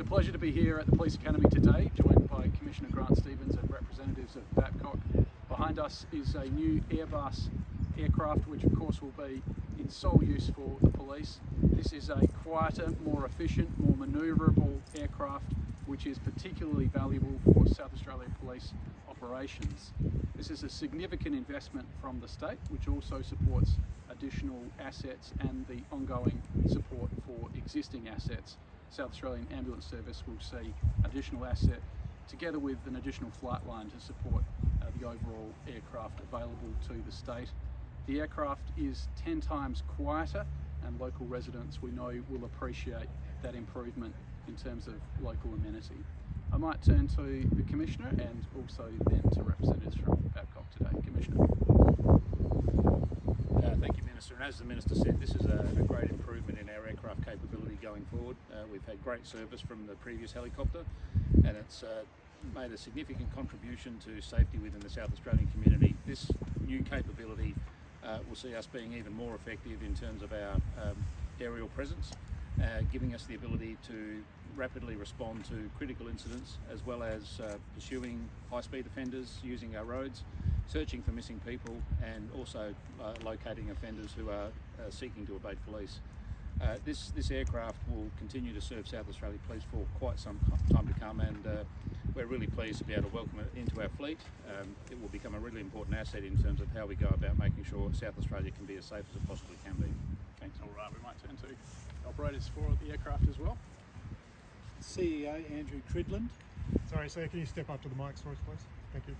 pleasure to be here at the Police Academy today, joined by Commissioner Grant Stevens and representatives of Babcock. Behind us is a new Airbus aircraft, which of course will be in sole use for the police. This is a quieter, more efficient, more manoeuvrable aircraft, which is particularly valuable for South Australia Police operations. This is a significant investment from the state, which also supports additional assets and the ongoing support for existing assets. South Australian Ambulance Service will see additional asset together with an additional flight line to support the overall aircraft available to the state. The aircraft is 10 times quieter, and local residents we know will appreciate that improvement in terms of local amenity. I might turn to the Commissioner and also then to representatives from Babcock today. Commissioner. Thank you, Minister. And as the Minister said, this is a great improvement in our aircraft capability going forward. We've had great service from the previous helicopter, and it's made a significant contribution to safety within the South Australian community. This new capability will see us being even more effective in terms of our aerial presence, giving us the ability to rapidly respond to critical incidents, as well as pursuing high-speed offenders using our roads, searching for missing people, and also locating offenders who are seeking to evade police. This aircraft will continue to serve South Australia Police for quite some time to come, and we're really pleased to be able to welcome it into our fleet. It will become a really important asset in terms of how we go about making sure South Australia can be as safe as it possibly can be. Thanks. All right, we might turn to operators for the aircraft as well. CEO Andrew Cridland. Sorry, sir, can you step up to the mics for us, please? Thank you.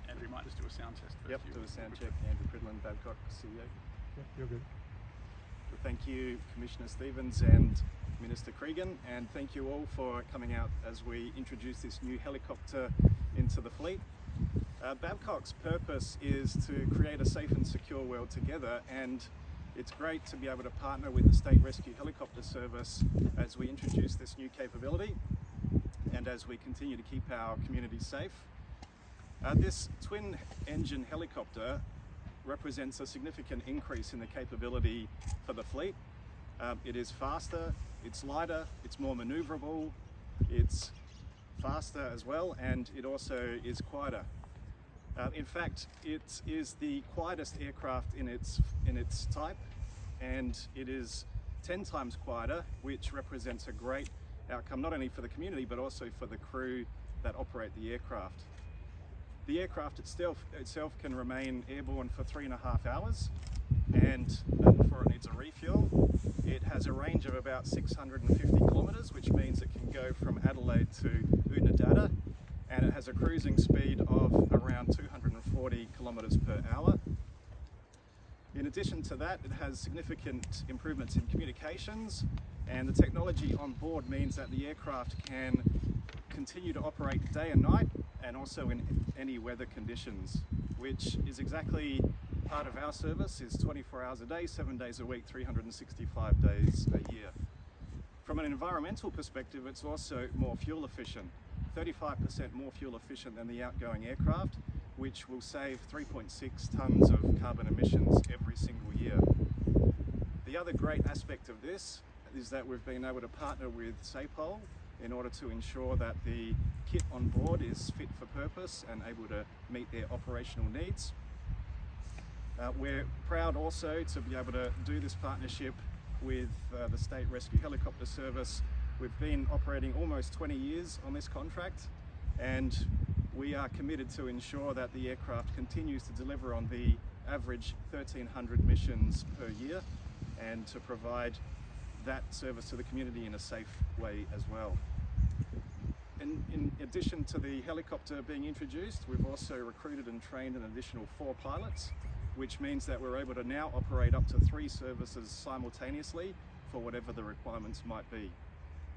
Andrew, might just do a sound test first. Yep, do a sound check. Andrew Cridland, Babcock CEO. Yep, you're good. Well, thank you, Commissioner Stevens and Minister Cregan, and thank you all for coming out as we introduce this new helicopter into the fleet. Babcock's purpose is to create a safe and secure world together, and it's great to be able to partner with the State Rescue Helicopter Service as we introduce this new capability and as we continue to keep our community safe. This twin-engine helicopter represents a significant increase in the capability for the fleet. It is faster, it's lighter, it's more manoeuvrable, it's faster as well, and it also is quieter. In fact, it is the quietest aircraft in its type, and it is 10 times quieter, which represents a great outcome not only for the community but also for the crew that operate the aircraft. The aircraft itself can remain airborne for 3.5 hours, and before it needs a refuel. It has a range of about 650 kilometres, which means it can go from Adelaide to Unadilla, and it has a cruising speed of around 240 kilometres per hour. In addition to that, it has significant improvements in communications, and the technology on board means that the aircraft can continue to operate day and night, and also in any weather conditions, which is exactly part of our service. Is 24 hours a day, 7 days a week, 365 days a year. From an environmental perspective, it's also more fuel efficient, 35% more fuel efficient than the outgoing aircraft, which will save 3.6 tonnes of carbon emissions every single year. The other great aspect of this is that we've been able to partner with SAPOL in order to ensure that the kit on board is fit for purpose and able to meet their operational needs. We're proud also to be able to do this partnership with the State Rescue Helicopter Service. We've been operating almost 20 years on this contract, and we are committed to ensure that the aircraft continues to deliver on the average 1,300 missions per year, and to provide that service to the community in a safe way as well. In addition to the helicopter being introduced, we've also recruited and trained an additional 4 pilots, which means that we're able to now operate up to 3 services simultaneously for whatever the requirements might be.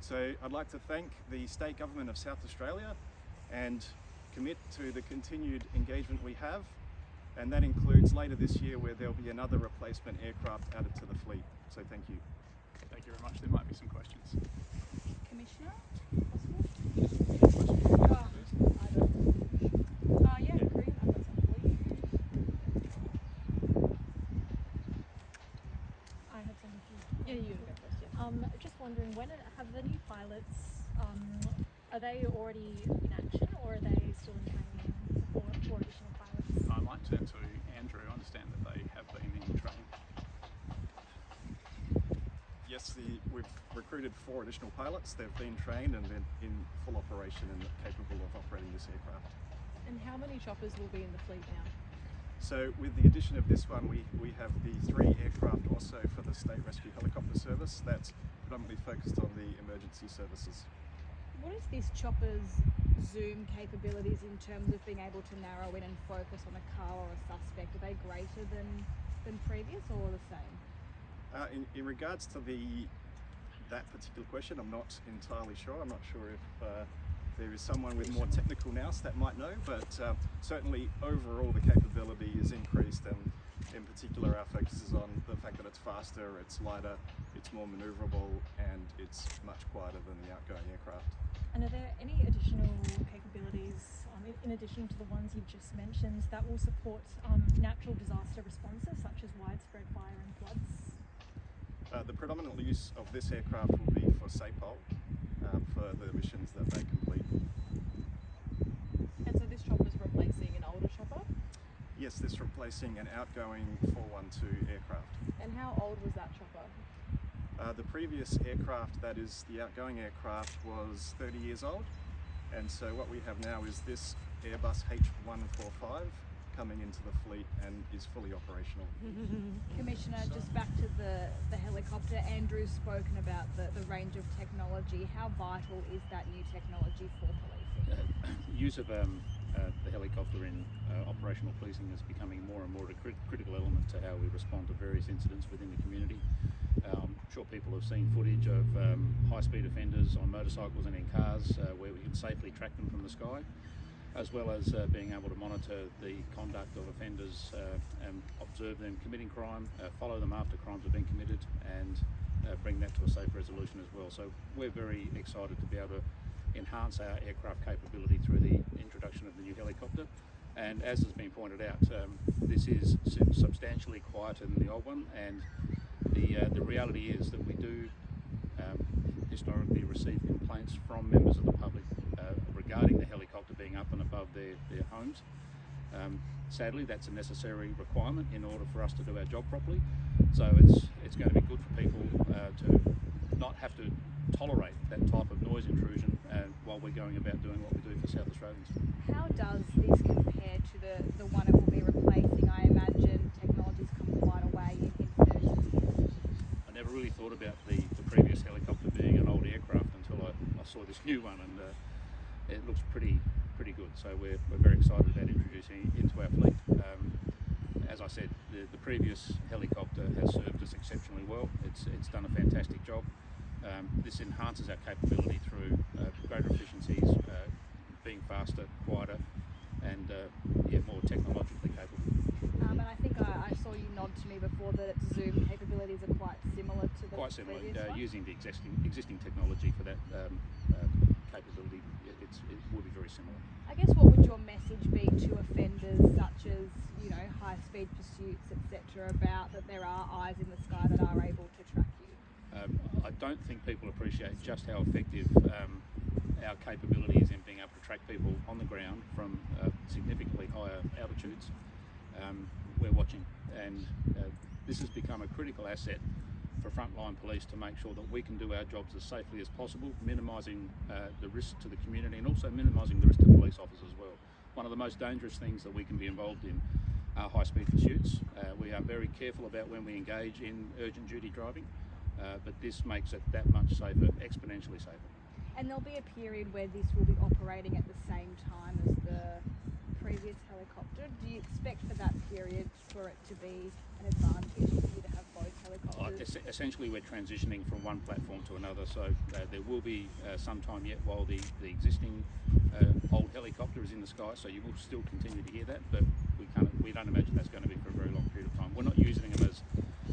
So I'd like to thank the State Government of South Australia and commit to the continued engagement we have, and that includes later this year where there'll be another replacement aircraft added to the fleet. So thank you. Thank you very much. There might be some questions. Commissioner? Just wondering, have the new pilots Are they already in action, or are they still in training for additional pilots? I might turn to Andrew. I understand that they have been in training. Yes, we've recruited 4 additional pilots. They've been trained and they're in full operation and capable of operating this aircraft. And how many choppers will be in the fleet now? So with the addition of this one, we have the 3 aircraft also for the State Rescue Helicopter Service that's predominantly focused on the emergency services. What is this chopper's zoom capabilities in terms of being able to narrow in and focus on a car or a suspect? Are they greater than previous or the same? In regards to that particular question, I'm not entirely sure. I'm not sure if there is someone with more technical nous that might know, but certainly overall the capability is increased, and in particular our focus is on the fact that it's faster, it's lighter, it's more manoeuvrable, and it's much quieter than the outgoing aircraft. And are there any additional capabilities, in addition to the ones you've just mentioned, that will support natural disaster responses such as widespread fire and floods? The predominant use of this aircraft will be for SAPOL, for the missions that they complete. And so this chopper's replacing an older chopper? Yes, this replacing an outgoing 412 aircraft. And how old was that chopper? The previous aircraft, that is the outgoing aircraft, was 30 years old, and so what we have now is this Airbus H145 coming into the fleet and is fully operational. Commissioner, just back to the helicopter, Andrew's spoken about the range of technology. How vital is that new technology for policing? Use of the helicopter in operational policing is becoming more and more a critical element to how we respond to various incidents within the community. I'm sure people have seen footage of high-speed offenders on motorcycles and in cars where we can safely track them from the sky, as well as being able to monitor the conduct of offenders and observe them committing crime, follow them after crimes have been committed, and bring that to a safe resolution as well. So we're very excited to be able to enhance our aircraft capability through the introduction of the new helicopter. And as has been pointed out, this is substantially quieter than the old one, and the reality is that we do historically receive complaints from members of the public regarding the helicopter being up and above their homes. Sadly, that's a necessary requirement in order for us to do our job properly. So it's going to be good for people to not have to tolerate that type of noise intrusion while we're going about doing what we do for South Australians. How does this compare to the one it will be replacing? I imagine technology's come quite a way in 30 years. I never really thought about the previous helicopter being an old aircraft until I saw this new one, and it looks pretty good. So we're very excited about introducing it into our fleet. As I said, the previous helicopter has served us exceptionally well. It's done a fantastic job. This enhances our capability through greater efficiencies, being faster, quieter, and more technologically capable. And I think I saw you nod to me before that its zoom capabilities are quite similar to the Quite similar, previous one. using the existing technology for that capability, it will be very similar. I guess what would your message be to offenders such as, high-speed pursuits, etc., about that there are eyes in the sky that are able to track you? I don't think people appreciate just how effective our capability is in being able to track people on the ground from significantly higher altitudes. We're watching, and this has become a critical asset for frontline police to make sure that we can do our jobs as safely as possible, minimising the risk to the community and also minimising the risk to police officers as well. One of the most dangerous things that we can be involved in are high-speed pursuits. We are very careful about when we engage in urgent duty driving, but this makes it that much safer, exponentially safer. And there'll be a period where this will be operating at the same time as the previous helicopter. Do you expect for that period for it to be an advantage for you to have both helicopters? Essentially, we're transitioning from one platform to another, so there will be some time yet while the existing old helicopter is in the sky, so you will still continue to hear that, but we don't imagine that's going to be for a very long period of time. We're not using them as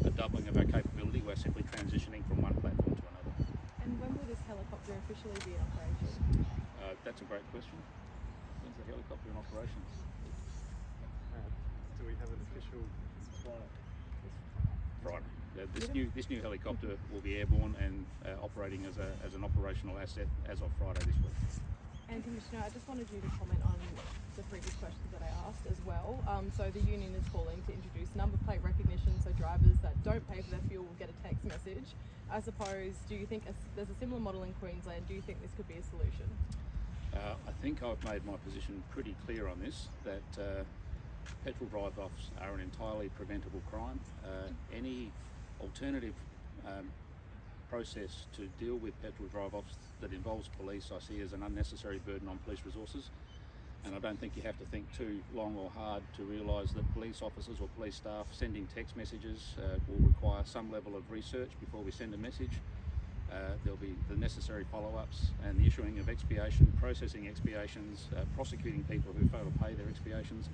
a doubling of our capability, we're simply transitioning from one platform to another. And when will this helicopter officially be in operation? That's a great question. When's the helicopter in operation? Do we have an official flight? Friday. This new helicopter will be airborne and operating as an operational asset as of Friday this week. And Commissioner, I just wanted you to comment on the previous questions that I asked as well. So the union is calling to introduce number plate recognition so drivers that don't pay for their fuel will get a text message. I suppose, do you think there's a similar model in Queensland? Do you think this could be a solution? I think I've made my position pretty clear on this, that petrol drive-offs are an entirely preventable crime. Any alternative process to deal with petrol drive-offs that involves police I see as an unnecessary burden on police resources, and I don't think you have to think too long or hard to realise that police officers or police staff sending text messages will require some level of research before we send a message. There'll be the necessary follow-ups, and the issuing of expiation, processing expiations, prosecuting people who fail to pay their expiations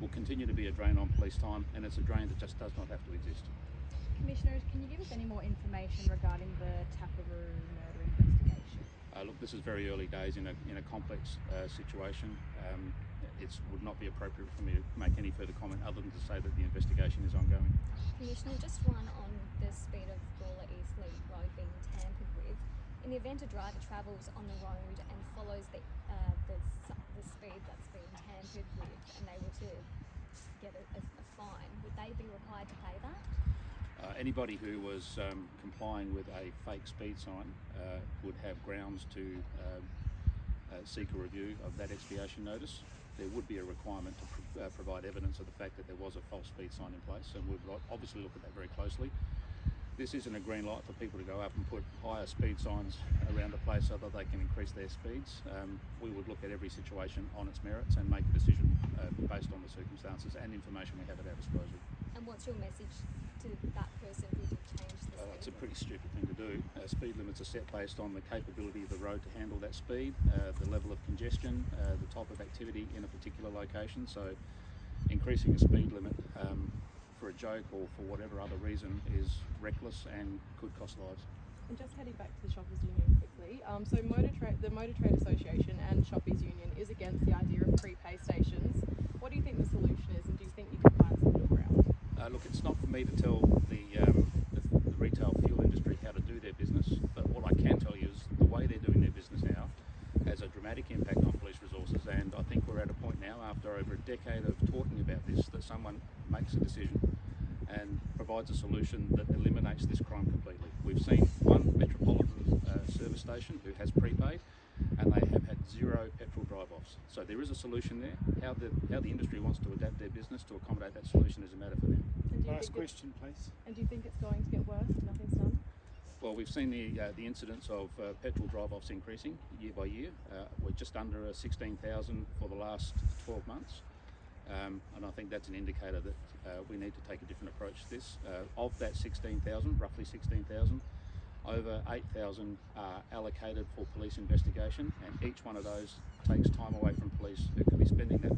will continue to be a drain on police time, and it's a drain that just does not have to exist. Commissioner, can you give us any more information regarding the Taparoo murder investigation? Look, this is very early days in a complex situation. It would not be appropriate for me to make any further comment other than to say that the investigation is ongoing. Commissioner, just one on the speed of Gawler East Lead Road being tampered with. In the event a driver travels on the road and follows the speed that's been tampered with, and they were to get a fine, would they be required to pay that? Anybody who was complying with a fake speed sign would have grounds to seek a review of that expiation notice. There would be a requirement to provide evidence of the fact that there was a false speed sign in place, and we'd obviously look at that very closely. This isn't a green light for people to go up and put higher speed signs around a place so that they can increase their speeds. We would look at every situation on its merits and make a decision based on the circumstances and information we have at our disposal. And what's your message to that person who did change the speed? It's a pretty stupid thing to do. Speed limits are set based on the capability of the road to handle that speed, the level of congestion, the type of activity in a particular location. So increasing a speed limit for a joke or for whatever other reason is reckless and could cost lives. And just heading back to the Shoppers Union quickly, so the Motor Trade Association and Shoppers Union is against the idea of prepay stations. What do you think the solution is, and do you think you can find some middle ground? Look, it's not for me to tell the retail fuel industry how to do their business, but what I can tell you is the way they're doing their business now has a dramatic impact on police resources, and I think we're at a point now, after over a decade of talking about this, that someone makes a decision and provides a solution that eliminates this crime completely. We've seen one metropolitan service station who has prepaid, and they have had 0 petrol drive-offs. So there is a solution there. How the industry wants to adapt their business to accommodate that solution is a matter for them. Last question, please. And do you think it's going to get worse if nothing's done? Well, we've seen the incidence of petrol drive-offs increasing year by year. We're just under 16,000 for the last 12 months. And I think that's an indicator that we need to take a different approach to this. Of that 16,000, roughly 16,000, over 8,000 are allocated for police investigation, and each one of those takes time away from police who could be spending that